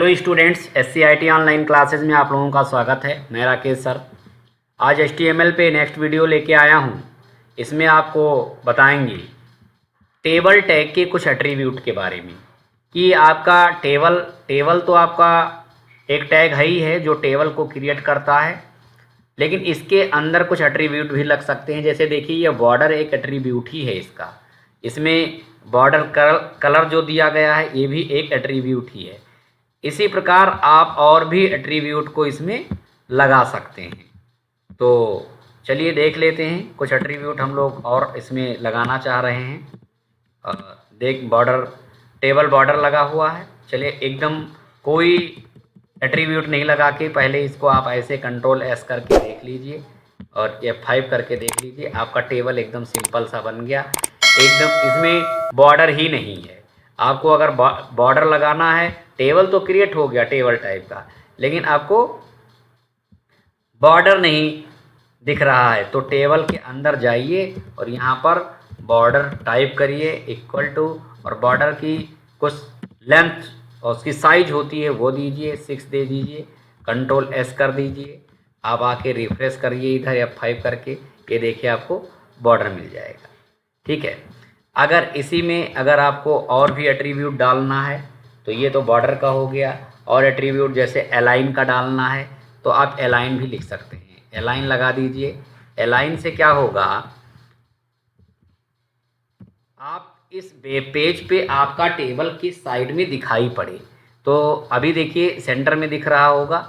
Hello students, SCIT online classes में आप लोगों का स्वागत है। मैं राकेश सर आज HTML पे नेक्स्ट वीडियो लेके आया हूँ। इसमें आपको बताएंगे टेबल टैग के कुछ एट्रीब्यूट के बारे में कि आपका टेबल तो आपका एक टैग है ही है जो टेबल को क्रिएट करता है, लेकिन इसके अंदर कुछ एट्रीब्यूट भी लग सकते हैं। जैसे देखिए, ये बॉर्डर एक एट्रीब्यूट ही है इसका। इसमें बॉर्डर कलर जो दिया गया है ये भी एक एट्रीब्यूट ही है। इसी प्रकार आप और भी एट्रीब्यूट को इसमें लगा सकते हैं। तो चलिए देख लेते हैं कुछ एट्रीब्यूट हम लोग और इसमें लगाना चाह रहे हैं। देख, टेबल बॉर्डर लगा हुआ है। चलिए एकदम कोई एट्रीब्यूट नहीं लगा के पहले इसको आप ऐसे Ctrl+S करके देख लीजिए और F5 करके देख लीजिए। आपका टेबल एकदम सिंपल सा बन गया, एकदम इसमें बॉर्डर ही नहीं है। आपको अगर बॉर्डर लगाना है, टेबल तो क्रिएट हो गया टेबल टाइप का, लेकिन आपको बॉर्डर नहीं दिख रहा है तो टेबल के अंदर जाइए और यहाँ पर बॉर्डर टाइप करिए इक्वल टू, और बॉर्डर की कुछ लेंथ और उसकी साइज होती है वो दीजिए, 6 दे दीजिए, Ctrl+S कर दीजिए। आप आके रिफ्रेश करिए इधर F5 करके, ये देखिए आपको बॉर्डर मिल जाएगा। ठीक है। अगर आपको और भी एट्रीब्यूट डालना है तो ये तो बॉर्डर का हो गया, और एट्रीब्यूट जैसे अलाइन का डालना है तो आप अलाइन भी लिख सकते हैं। अलाइन लगा दीजिए। अलाइन से क्या होगा, आप इस वेब पेज पे आपका टेबल किस साइड में दिखाई पड़े। तो अभी देखिए सेंटर में दिख रहा होगा।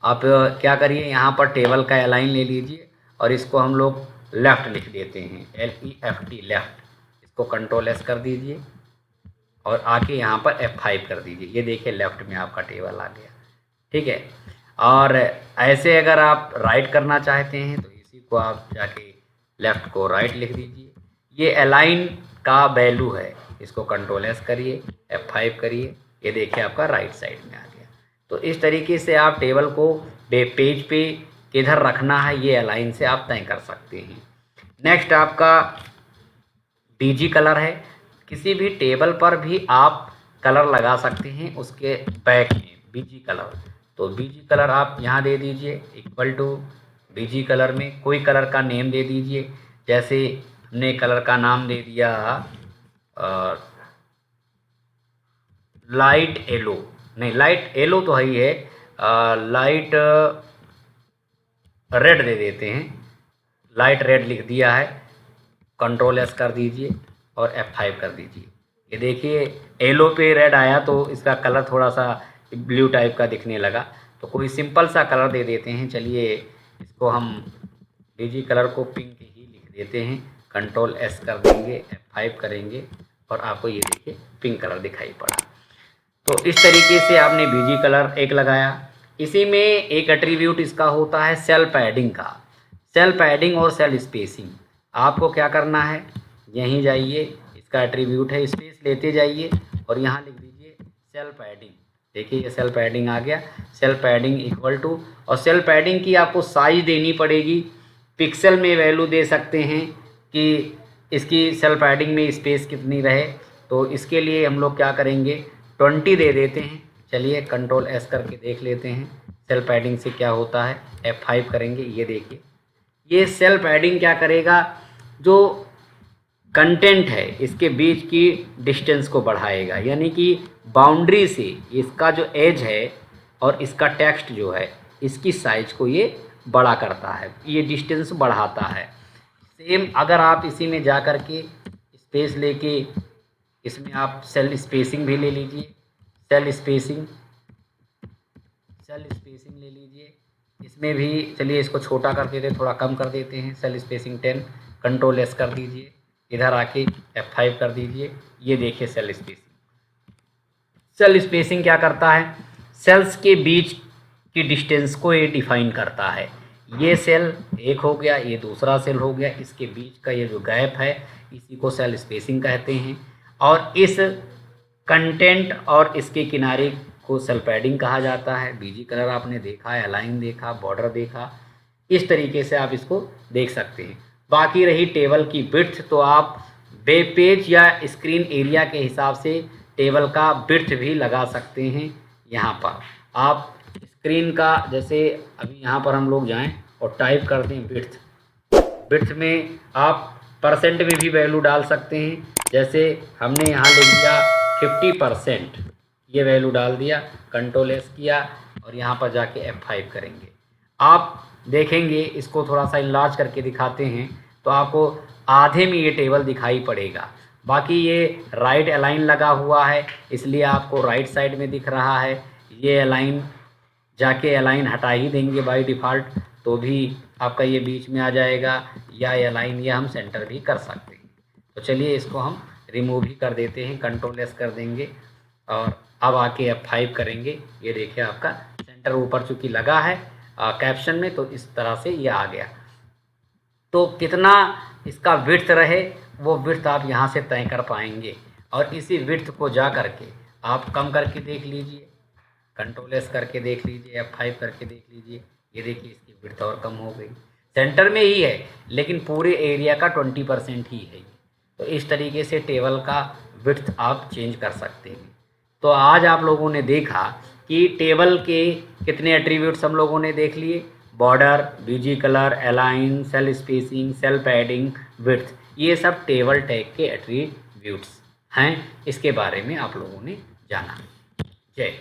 आप क्या करिए, यहाँ पर टेबल का अलाइन ले लीजिए और इसको हम लोग लेफ़्ट लिख देते हैं, LEFT लेफ़्ट। इसको Ctrl+S कर दीजिए और आके यहाँ पर F5 कर दीजिए। ये देखिए लेफ़्ट में आपका टेबल आ गया। ठीक है। और ऐसे अगर आप राइट करना चाहते हैं तो इसी को आप जाके लेफ़्ट को राइट लिख दीजिए। ये अलाइन का वैल्यू है, इसको Ctrl+S करिए, F5 करिए, ये देखिए आपका राइट साइड में आ गया। तो इस तरीके से आप टेबल को वेब पेज पे किधर रखना है ये अलाइन से आप तय कर सकते हैं। नेक्स्ट आपका बीजी कलर है। किसी भी टेबल पर भी आप कलर लगा सकते हैं, उसके बैक में बीजी कलर। तो बीजी कलर आप यहाँ दे दीजिए इक्वल टू बीजी कलर में कोई कलर का नेम दे दीजिए। जैसे हमने कलर का नाम दे दिया लाइट येलो, नहीं लाइट येलो तो ही है, लाइट रेड दे देते हैं। लाइट रेड लिख दिया है, Ctrl+S कर दीजिए और F5 कर दीजिए। ये देखिए येलो पे रेड आया तो इसका कलर थोड़ा सा ब्लू टाइप का दिखने लगा। तो कोई सिंपल सा कलर दे देते हैं। चलिए इसको हम बीजी कलर को पिंक ही लिख देते हैं, Ctrl+S कर देंगे, F5 करेंगे और आपको ये देखिए पिंक कलर दिखाई पड़ा। तो इस तरीके से आपने बीजी कलर एक लगाया। इसी में एक एट्रीब्यूट इसका होता है सेल पैडिंग का। सेल पैडिंग और सेल स्पेसिंग आपको क्या करना है, यहीं जाइए, इसका एट्रीब्यूट है, स्पेस लेते जाइए और यहाँ लिख दीजिए सेल पैडिंग। देखिए ये सेल पैडिंग आ गया। सेल पैडिंग इक्वल टू, और सेल पैडिंग की आपको साइज देनी पड़ेगी। पिक्सल में वैल्यू दे सकते हैं कि इसकी सेल पैडिंग में स्पेस कितनी रहे। तो इसके लिए हम लोग क्या करेंगे, 20 दे देते हैं। चलिए Ctrl+S करके देख लेते हैं सेल पैडिंग से क्या होता है। F5 करेंगे, ये देखिए ये सेल पैडिंग क्या करेगा, जो कंटेंट है इसके बीच की डिस्टेंस को बढ़ाएगा। यानी कि बाउंड्री से इसका जो एज है और इसका टेक्स्ट जो है इसकी साइज को ये बड़ा करता है, ये डिस्टेंस बढ़ाता है। सेम अगर आप इसी में जा कर के स्पेस लेके इसमें आप सेल स्पेसिंग भी ले लीजिए। सेल स्पेसिंग ले लीजिए। इसमें भी चलिए इसको छोटा कर देते हैं, थोड़ा कम कर देते हैं। सेल स्पेसिंग 10, Ctrl+S कर दीजिए, इधर आके F5 कर दीजिए। ये देखिए सेल स्पेसिंग क्या करता है, सेल्स के बीच की डिस्टेंस को ये डिफाइन करता है। ये सेल एक हो गया, ये दूसरा सेल हो गया, इसके बीच का ये जो गैप है इसी को सेल स्पेसिंग कहते हैं। और इस कंटेंट और इसके किनारे को सेल पैडिंग कहा जाता है। बीजी कलर आपने देखा है, अलाइन देखा, बॉर्डर देखा, इस तरीके से आप इसको देख सकते हैं। बाकी रही टेबल की विड्थ, तो आप वेब पेज या स्क्रीन एरिया के हिसाब से टेबल का विड्थ भी लगा सकते हैं यहाँ पर आप स्क्रीन का, जैसे अभी यहाँ पर हम लोग जाएं और टाइप कर दें विड्थ। विड्थ में आप परसेंट में भी वैल्यू डाल सकते हैं। जैसे हमने यहाँ लिख दिया 50%, ये वैल्यू डाल दिया, कंट्रोल एस किया और यहाँ पर जाके F5 करेंगे। आप देखेंगे, इसको थोड़ा सा इनलार्ज करके दिखाते हैं तो आपको आधे में ये टेबल दिखाई पड़ेगा। बाकी ये राइट अलाइन लगा हुआ है, इसलिए आपको राइट साइड में दिख रहा है। ये अलाइन जाके अलाइन हटा ही देंगे बाय डिफ़ॉल्ट तो भी आपका ये बीच में आ जाएगा, या अलाइन ये हम सेंटर भी कर सकते हैं। तो चलिए इसको हम रिमूव ही कर देते हैं, कंट्रोल एस कर देंगे और अब आके F5 करेंगे। ये देखिए आपका सेंटर ऊपर चूँकि लगा है कैप्शन में, तो इस तरह से ये आ गया। तो कितना इसका विड्थ रहे वो विड्थ आप यहाँ से तय कर पाएंगे, और इसी विड्थ को जा करके आप कम करके देख लीजिए, कंट्रोल एस करके देख लीजिए, F5 करके देख लीजिए। ये देखिए इसकी विड्थ और कम हो गई, सेंटर में ही है लेकिन पूरे एरिया का 20% ही है। तो इस तरीके से टेबल का विड्थ आप चेंज कर सकते हैं। तो आज आप लोगों ने देखा कि टेबल के कितने एट्रीब्यूट्स हम लोगों ने देख लिए। Border, BG colour, align, cell spacing, cell padding, width, ये सब टेबल टैग के एट्रीब्यूट्स हैं। इसके बारे में आप लोगों ने जाना। जय